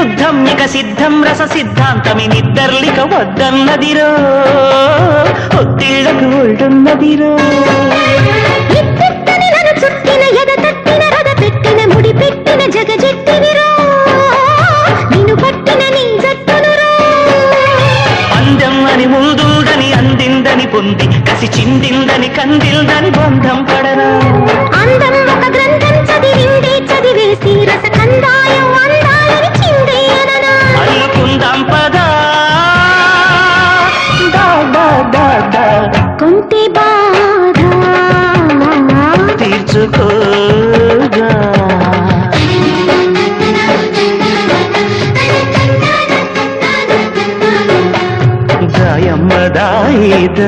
యుద్ధం ఇక సిద్ధం రస సిద్ధాంతమి నిద్దర్లిక వద్దన్నదిరో ఒత్తిళ్లకు ఒళ్ళున్నదిరో చుట్టిన ఎద తట్టిన రథ పెట్టిన ముడి పెట్టిన జగజెట్టినిరో నిన్ను పట్టిన నీ జట్టునురో అందం అని ముందుందని అందిందని పొంది కసి చిందిందని కందిల్దని బంధం పడరా అందం ఒక గ్రంథం చదివిందే చదివేసి రస కందాయం అందాలని చిందే అననా అల్లుకుందాం పదా కొంటే బాధ తీర్చుకోగా దాయమ్మ దాయిదా